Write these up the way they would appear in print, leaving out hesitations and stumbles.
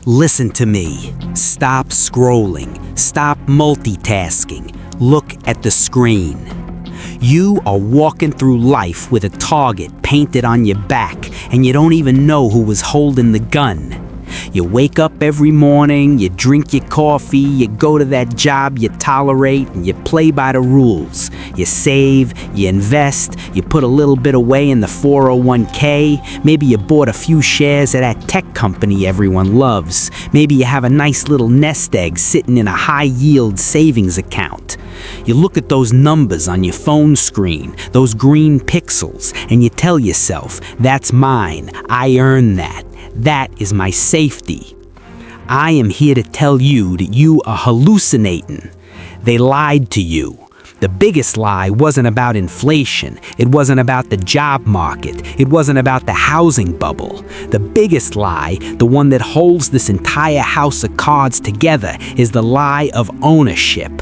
Listen to me. Stop scrolling. Stop multitasking. Look at the screen. You are walking through life with a target painted on your back, and you don't even know who was holding the gun. You wake up every morning, you drink your coffee, you go to that job you tolerate, and you play by the rules. You save, you invest, you put a little bit away in the 401k, maybe you bought a few shares of that tech company everyone loves, maybe you have a nice little nest egg sitting in a high-yield savings account. You look at those numbers on your phone screen, those green pixels, and you tell yourself, that's mine, I earned that. That is my safety. I am here to tell you that you are hallucinating. They lied to you. The biggest lie wasn't about inflation. It wasn't about the job market. It wasn't about the housing bubble. The biggest lie, the one that holds this entire house of cards together, is the lie of ownership.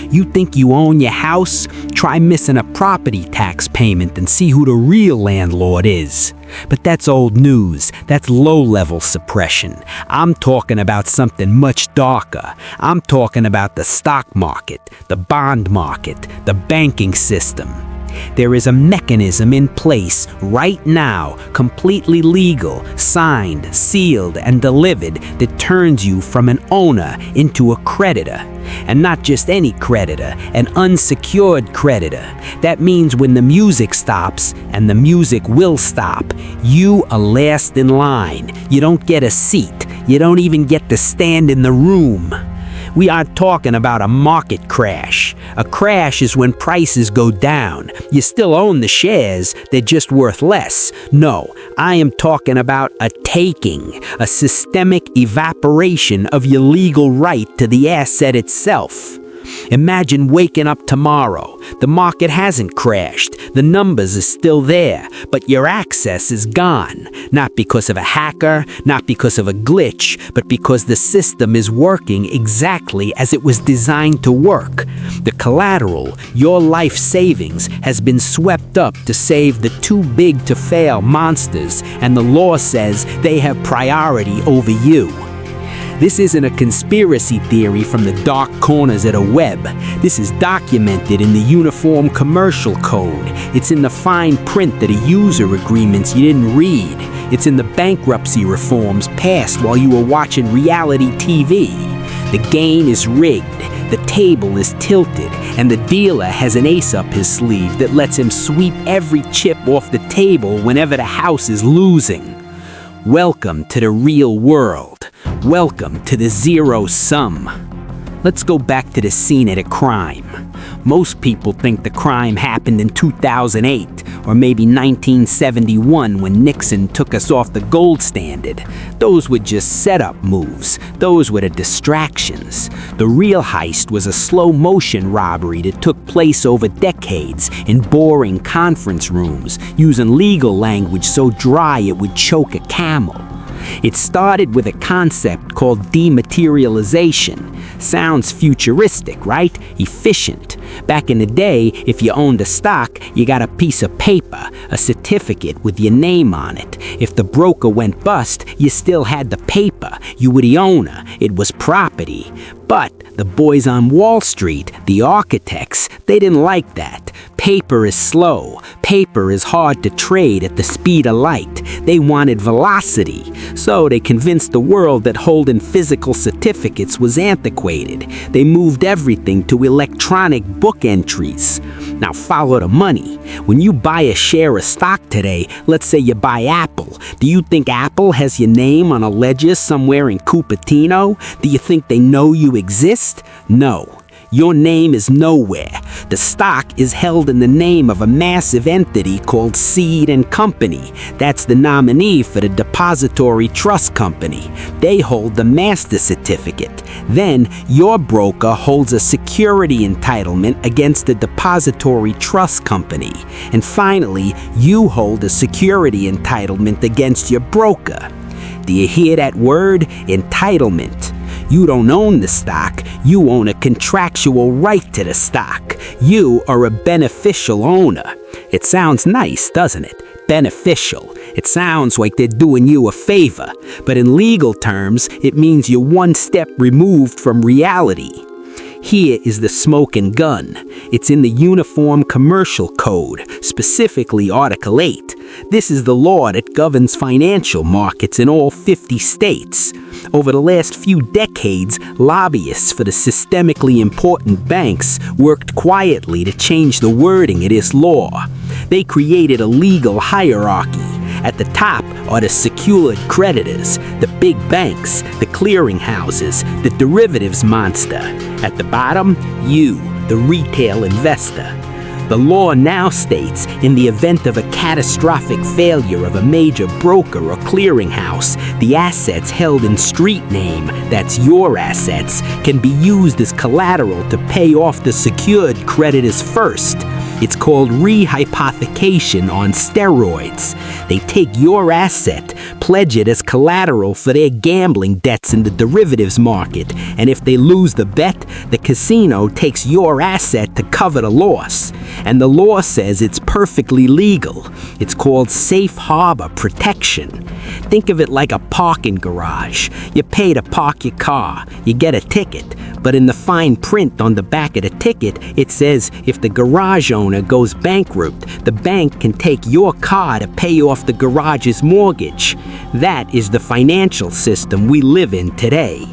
You think you own your house? Try missing a property tax payment and see who the real landlord is. But that's old news. That's low-level suppression. I'm talking about something much darker. I'm talking about the stock market, the bond market, the banking system. There is a mechanism in place right now, completely legal, signed, sealed, and delivered that turns you from an owner into a creditor. And not just any creditor, an unsecured creditor. That means when the music stops, and the music will stop, you are last in line. You don't get a seat. You don't even get to stand in the room. We aren't talking about a market crash. A crash is when prices go down. You still own the shares, they're just worth less. No, I am talking about a taking, a systemic evaporation of your legal right to the asset itself. Imagine waking up tomorrow. The market hasn't crashed. The numbers are still there, but your access is gone. Not because of a hacker, not because of a glitch, but because the system is working exactly as it was designed to work. The collateral, your life savings, has been swept up to save the too-big-to-fail monsters, and the law says they have priority over you. This isn't a conspiracy theory from the dark corners of the web. This is documented in the Uniform Commercial Code. It's in the fine print of the user agreements you didn't read. It's in the bankruptcy reforms passed while you were watching reality TV. The game is rigged, the table is tilted, and the dealer has an ace up his sleeve that lets him sweep every chip off the table whenever the house is losing. Welcome to the real world. Welcome to the zero sum. Let's go back to the scene of the crime. Most people think the crime happened in 2008 or maybe 1971 when Nixon took us off the gold standard. Those were just setup moves. Those were the distractions. The real heist was a slow-motion robbery that took place over decades in boring conference rooms, using legal language so dry it would choke a camel. It started with a concept called dematerialization. Sounds futuristic, right? Efficient. Back in the day, if you owned a stock, you got a piece of paper, a certificate with your name on it. If the broker went bust, you still had the paper. You were the owner. It was property. But the boys on Wall Street, the architects, they didn't like that. Paper is slow. Paper is hard to trade at the speed of light. They wanted velocity. So they convinced the world that holding physical certificates was antiquated. They moved everything to electronic book entries. Now follow the money. When you buy a share of stock today, let's say you buy Apple, do you think Apple has your name on a ledger somewhere in Cupertino? Do you think they know you exist? No. Your name is nowhere. The stock is held in the name of a massive entity called Seed and Company. That's the nominee for the depository trust company. They hold the master certificate. Then your broker holds a security entitlement against the depository trust company. And finally, you hold a security entitlement against your broker. Do you hear that word? Entitlement. You don't own the stock, you own a contractual right to the stock. You are a beneficial owner. It sounds nice, doesn't it? Beneficial. It sounds like they're doing you a favor, but in legal terms, it means you're one step removed from reality. Here is the smoking gun. It's in the Uniform Commercial Code, specifically Article 8. This is the law that governs financial markets in all 50 states. Over the last few decades, lobbyists for the systemically important banks worked quietly to change the wording of this law. They created a legal hierarchy. At the top are the secured creditors, the big banks, the clearinghouses, the derivatives monster. At the bottom, you, the retail investor. The law now states, in the event of a catastrophic failure of a major broker or clearinghouse, the assets held in street name, that's your assets, can be used as collateral to pay off the secured creditors first. It's called rehypothecation on steroids. They take your asset, pledge it as collateral for their gambling debts in the derivatives market, and if they lose the bet, the casino takes your asset to cover the loss. And the law says it's perfectly legal. It's called safe harbor protection. Think of it like a parking garage. You pay to park your car, you get a ticket, but in the fine print on the back of the ticket, it says if the garage owner goes bankrupt, the bank can take your car to pay off the garage's mortgage. That is the financial system we live in today.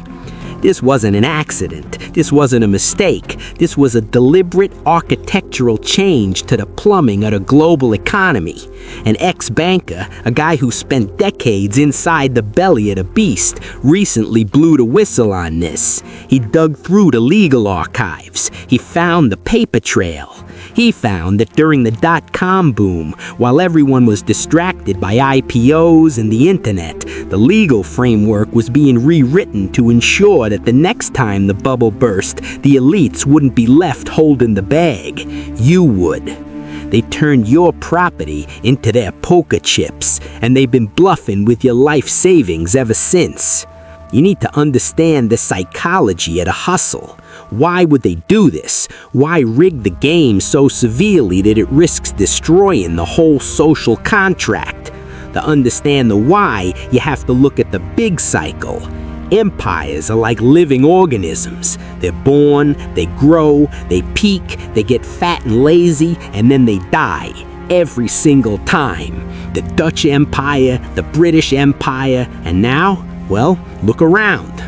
This wasn't an accident. This wasn't a mistake. This was a deliberate architectural change to the plumbing of the global economy. An ex-banker, a guy who spent decades inside the belly of the beast, recently blew the whistle on this. He dug through the legal archives. He found the paper trail. He found that during the dot-com boom, while everyone was distracted by IPOs and the internet, the legal framework was being rewritten to ensure that the next time the bubble burst, the elites wouldn't be left holding the bag. You would. They turned your property into their poker chips, and they've been bluffing with your life savings ever since. You need to understand the psychology of the hustle. Why would they do this? Why rig the game so severely that it risks destroying the whole social contract? To understand the why, you have to look at the big cycle. Empires are like living organisms. They're born, they grow, they peak, they get fat and lazy, and then they die. Every single time. The Dutch Empire, the British Empire, and now, well, look around.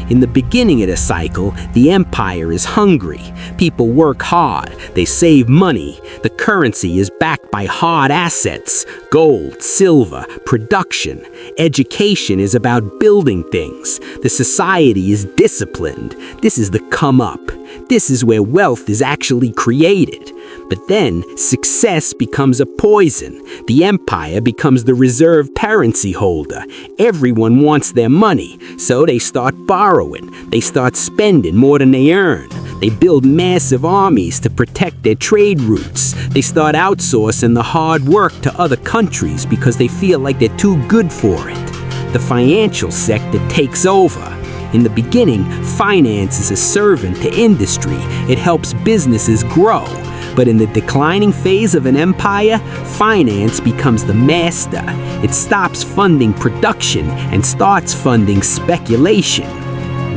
In the beginning of the cycle, the empire is hungry. People work hard. They save money. The currency is backed by hard assets. Gold, silver, production. Education is about building things. The society is disciplined. This is the come up. This is where wealth is actually created. But then, success becomes a poison. The empire becomes the reserve currency holder. Everyone wants their money, so they start borrowing. They start spending more than they earn. They build massive armies to protect their trade routes. They start outsourcing the hard work to other countries because they feel like they're too good for it. The financial sector takes over. In the beginning, finance is a servant to industry. It helps businesses grow. But in the declining phase of an empire, finance becomes the master. It stops funding production and starts funding speculation.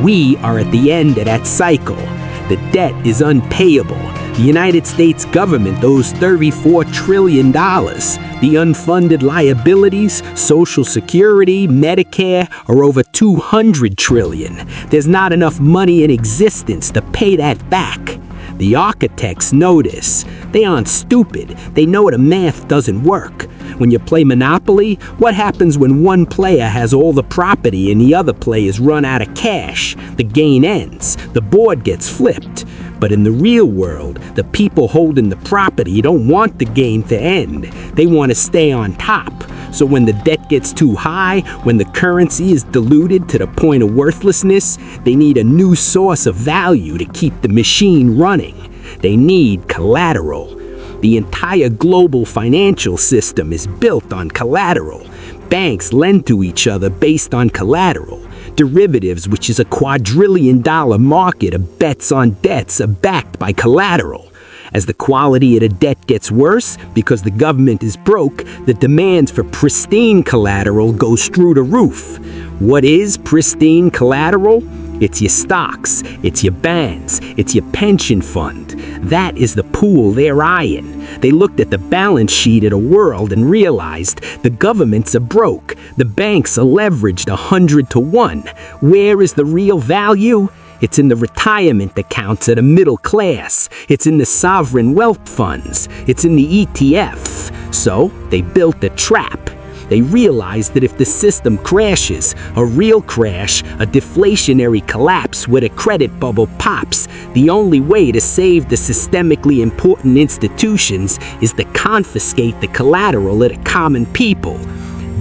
We are at the end of that cycle. The debt is unpayable. The United States government owes $34 trillion. The unfunded liabilities, Social Security, Medicare, are over $200 trillion. There's not enough money in existence to pay that back. The architects know this. They aren't stupid. They know the math doesn't work. When you play Monopoly, what happens when one player has all the property and the other players run out of cash? The game ends. The board gets flipped. But in the real world, the people holding the property don't want the game to end. They want to stay on top. So when the debt gets too high, when the currency is diluted to the point of worthlessness, they need a new source of value to keep the machine running. They need collateral. The entire global financial system is built on collateral. Banks lend to each other based on collateral. Derivatives, which is a quadrillion-dollar market of bets on debts, are backed by collateral. As the quality of the debt gets worse because the government is broke, the demands for pristine collateral goes through the roof. What is pristine collateral? It's your stocks, it's your bonds, it's your pension fund. That is the pool they're eyeing. They looked at the balance sheet of the world and realized the governments are broke, the banks are leveraged 100 to 1. Where is the real value? It's in the retirement accounts of the middle class. It's in the sovereign wealth funds. It's in the ETF. So they built a trap. They realized that if the system crashes, a real crash, a deflationary collapse where the credit bubble pops, the only way to save the systemically important institutions is to confiscate the collateral of the common people.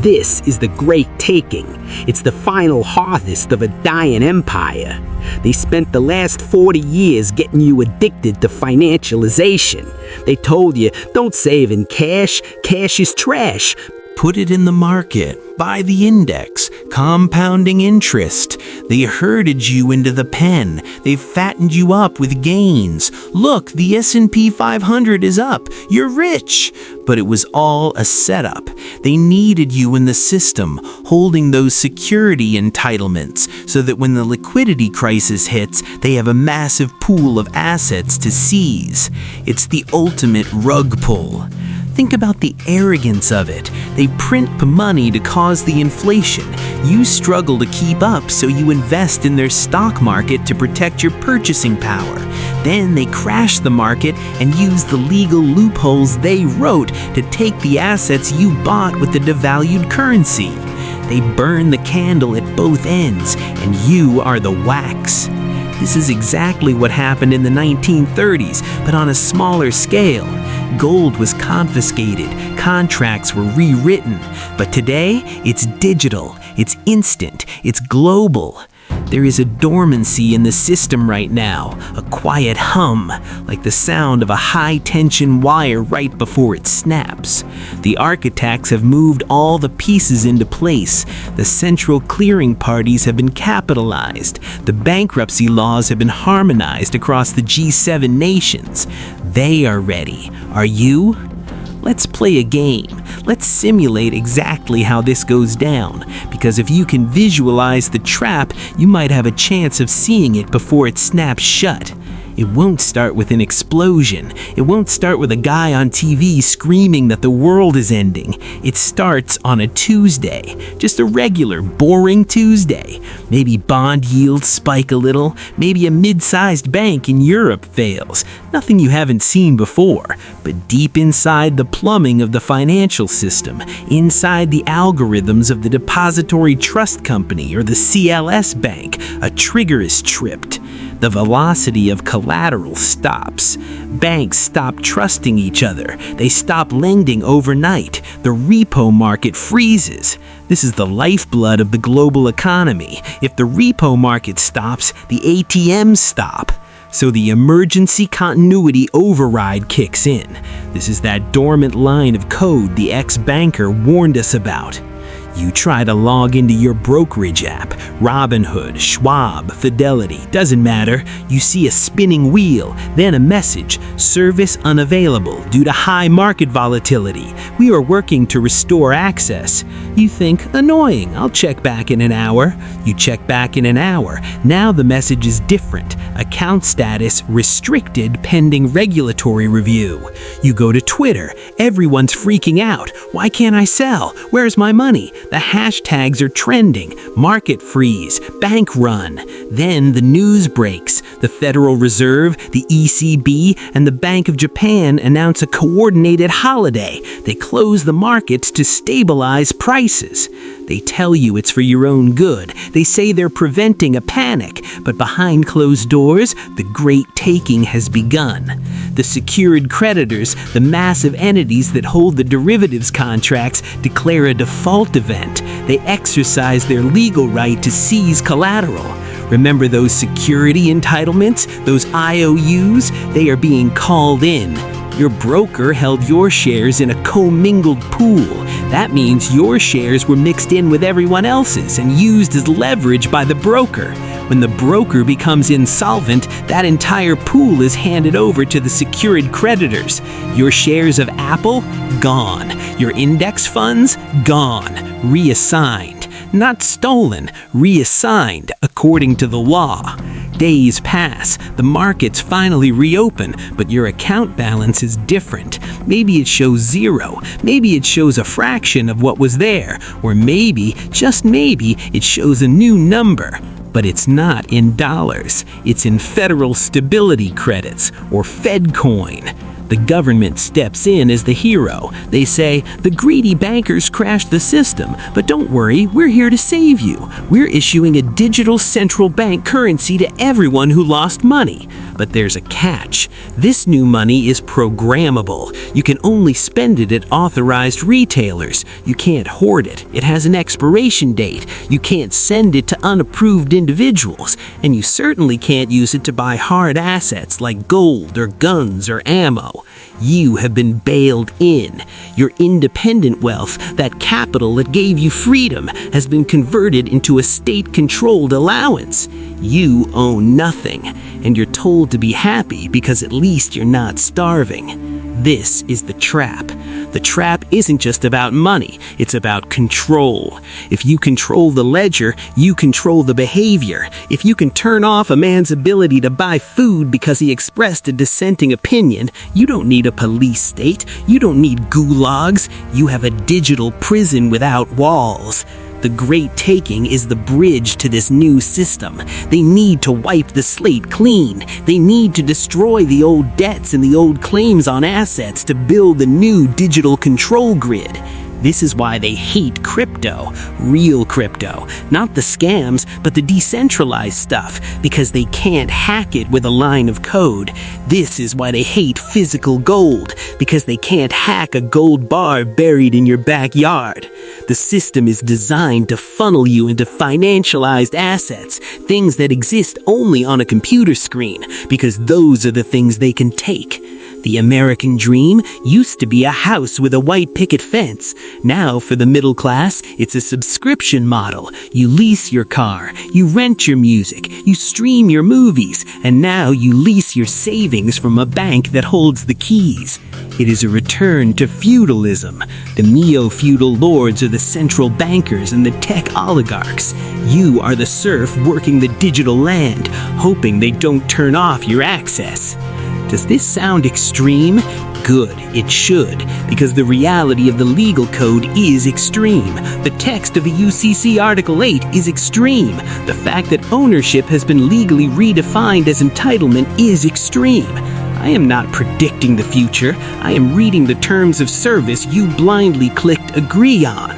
This is the great taking. It's the final harvest of a dying empire. They spent the last 40 years getting you addicted to financialization. They told you, don't save in cash, cash is trash. Put it in the market, buy the index, compounding interest. They herded you into the pen. They've fattened you up with gains. Look, the S&P 500 is up. You're rich. But it was all a setup. They needed you in the system, holding those security entitlements, so that when the liquidity crisis hits, they have a massive pool of assets to seize. It's the ultimate rug pull. Think about the arrogance of it. They print money to cause the inflation. You struggle to keep up, so you invest in their stock market to protect your purchasing power. Then they crash the market and use the legal loopholes they wrote to take the assets you bought with the devalued currency. They burn the candle at both ends, and you are the wax. This is exactly what happened in the 1930s, but on a smaller scale. Gold was confiscated, contracts were rewritten, but today it's digital, it's instant, it's global. There is a dormancy in the system right now, a quiet hum, like the sound of a high-tension wire right before it snaps. The architects have moved all the pieces into place. The central clearing parties have been capitalized. The bankruptcy laws have been harmonized across the G7 nations. They are ready. Are you? Let's play a game. Let's simulate exactly how this goes down, because if you can visualize the trap, you might have a chance of seeing it before it snaps shut. It won't start with an explosion. It won't start with a guy on TV screaming that the world is ending. It starts on a Tuesday, just a regular, boring Tuesday. Maybe bond yields spike a little, maybe a mid-sized bank in Europe fails. Nothing you haven't seen before, but deep inside the plumbing of the financial system, inside the algorithms of the depository trust company or the CLS bank, a trigger is tripped. The velocity of collateral stops. Banks stop trusting each other. They stop lending overnight. The repo market freezes. This is the lifeblood of the global economy. If the repo market stops, the ATMs stop. So the emergency continuity override kicks in. This is that dormant line of code the ex-banker warned us about. You try to log into your brokerage app, Robinhood, Schwab, Fidelity, doesn't matter. You see a spinning wheel, then a message, service unavailable due to high market volatility. We are working to restore access. You think, annoying, I'll check back in an hour. You check back in an hour. Now the message is different. Account status restricted pending regulatory review. You go to Twitter. Everyone's freaking out. Why can't I sell? Where's my money? The hashtags are trending. Market freeze, bank run. Then the news breaks. The Federal Reserve, the ECB, and the Bank of Japan announce a coordinated holiday. They close the markets to stabilize prices. They tell you it's for your own good. They say they're preventing a panic, but behind closed doors, the great taking has begun. The secured creditors, the massive entities that hold the derivatives contracts, declare a default event. They exercise their legal right to seize collateral. Remember those security entitlements, those IOUs? They are being called in. Your broker held your shares in a commingled pool. That means your shares were mixed in with everyone else's and used as leverage by the broker. When the broker becomes insolvent, that entire pool is handed over to the secured creditors. Your shares of Apple? Gone. Your index funds? Gone. Reassigned. Not stolen, reassigned according to the law. Days pass, the markets finally reopen, but your account balance is different. Maybe it shows 0, maybe it shows a fraction of what was there, or maybe, just maybe, it shows a new number. But it's not in dollars, it's in federal stability credits, or Fed coin. The government steps in as the hero. They say, the greedy bankers crashed the system, but don't worry, we're here to save you. We're issuing a digital central bank currency to everyone who lost money. But there's a catch. This new money is programmable. You can only spend it at authorized retailers. You can't hoard it. It has an expiration date. You can't send it to unapproved individuals. And you certainly can't use it to buy hard assets like gold or guns or ammo. You have been bailed in. Your independent wealth, that capital that gave you freedom, has been converted into a state-controlled allowance. You own nothing, and you're told to be happy because at least you're not starving. This is the trap. The trap isn't just about money, it's about control. If you control the ledger, you control the behavior. If you can turn off a man's ability to buy food because he expressed a dissenting opinion, you don't need a police state, you don't need gulags, you have a digital prison without walls. The Great Taking is the bridge to this new system. They need to wipe the slate clean. They need to destroy the old debts and the old claims on assets to build the new digital control grid. This is why they hate crypto, real crypto, not the scams, but the decentralized stuff, because they can't hack it with a line of code. This is why they hate physical gold, because they can't hack a gold bar buried in your backyard. The system is designed to funnel you into financialized assets, things that exist only on a computer screen, because those are the things they can take. The American dream used to be a house with a white picket fence. Now, for the middle class, it's a subscription model. You lease your car, you rent your music, you stream your movies, and now you lease your savings from a bank that holds the keys. It is a return to feudalism. The neo-feudal lords are the central bankers and the tech oligarchs. You are the serf working the digital land, hoping they don't turn off your access. Does this sound extreme? Good, it should, because the reality of the legal code is extreme. The text of the UCC Article 8 is extreme. The fact that ownership has been legally redefined as entitlement is extreme. I am not predicting the future. I am reading the terms of service you blindly clicked agree on.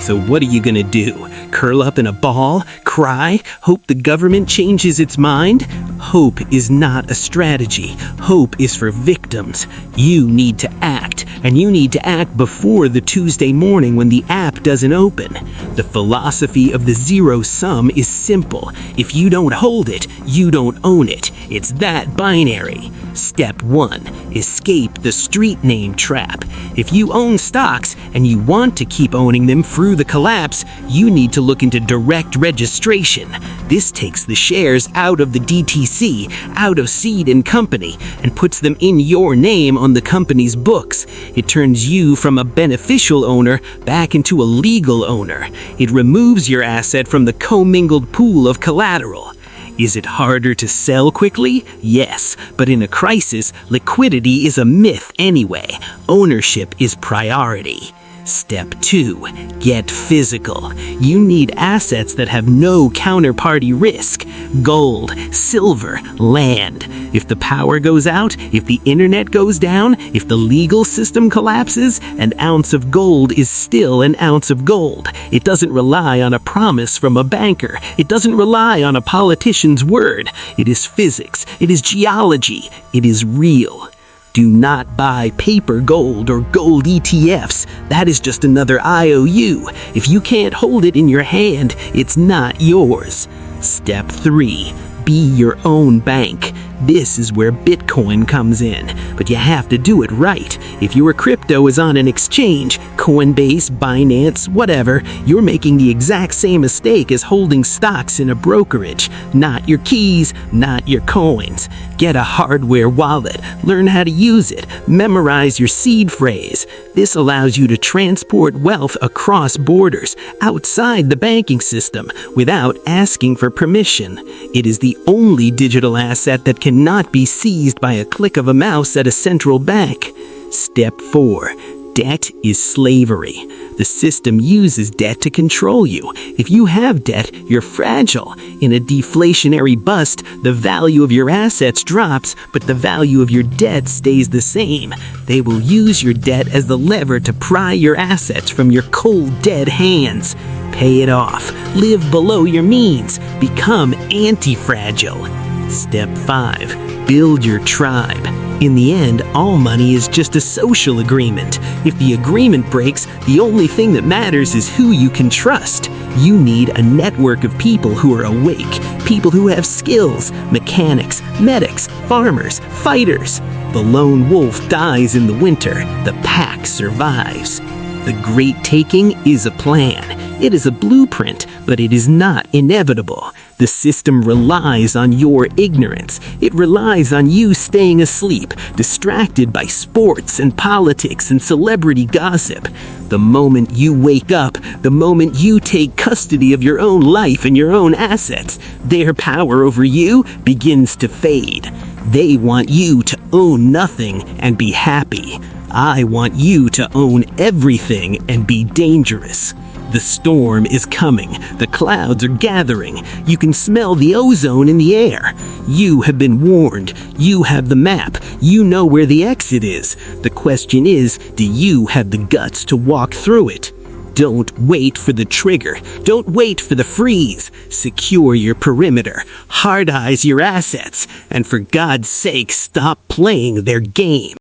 So what are you gonna do? Curl up in a ball? Cry? Hope the government changes its mind? Hope is not a strategy. Hope is for victims. You need to act, and you need to act before the Tuesday morning when the app doesn't open. The philosophy of the zero sum is simple. If you don't hold it, you don't own it. It's that binary. Step 1. Escape the street name trap. If you own stocks and you want to keep owning them through the collapse, you need to look into direct registration. This takes the shares out of the DTC, out of Seed and Company, and puts them in your name on the company's books. It turns you from a beneficial owner back into a legal owner. It removes your asset from the commingled pool of collateral. Is it harder to sell quickly? Yes, but in a crisis, liquidity is a myth anyway. Ownership is priority. Step 2. Get physical. You need assets that have no counterparty risk. Gold, silver, land. If the power goes out, if the internet goes down, if the legal system collapses, an ounce of gold is still an ounce of gold. It doesn't rely on a promise from a banker. It doesn't rely on a politician's word. It is physics. It is geology. It is real. Do not buy paper gold or gold ETFs. That is just another IOU. If you can't hold it in your hand, it's not yours. Step 3. Be your own bank. This is where Bitcoin comes in, but you have to do it right. If your crypto is on an exchange, Coinbase, Binance, whatever, you're making the exact same mistake as holding stocks in a brokerage. Not your keys, not your coins. Get a hardware wallet, learn how to use it, memorize your seed phrase. This allows you to transport wealth across borders, outside the banking system, without asking for permission. It is the only digital asset that cannot be seized by a click of a mouse at a central bank. Step 4. Debt is slavery. The system uses debt to control you. If you have debt, you're fragile. In a deflationary bust, the value of your assets drops, but the value of your debt stays the same. They will use your debt as the lever to pry your assets from your cold, dead hands. Pay it off. Live below your means. Become anti-fragile. Step 5. Build your tribe. In the end, all money is just a social agreement. If the agreement breaks, the only thing that matters is who you can trust. You need a network of people who are awake, people who have skills, mechanics, medics, farmers, fighters. The lone wolf dies in the winter, the pack survives. The Great Taking is a plan. It is a blueprint, but it is not inevitable. The system relies on your ignorance. It relies on you staying asleep, distracted by sports and politics and celebrity gossip. The moment you wake up, the moment you take custody of your own life and your own assets, their power over you begins to fade. They want you to own nothing and be happy. I want you to own everything and be dangerous. The storm is coming. The clouds are gathering. You can smell the ozone in the air. You have been warned. You have the map. You know where the exit is. The question is, do you have the guts to walk through it? Don't wait for the trigger. Don't wait for the freeze. Secure your perimeter. Hard eyes your assets. And for God's sake, stop playing their game.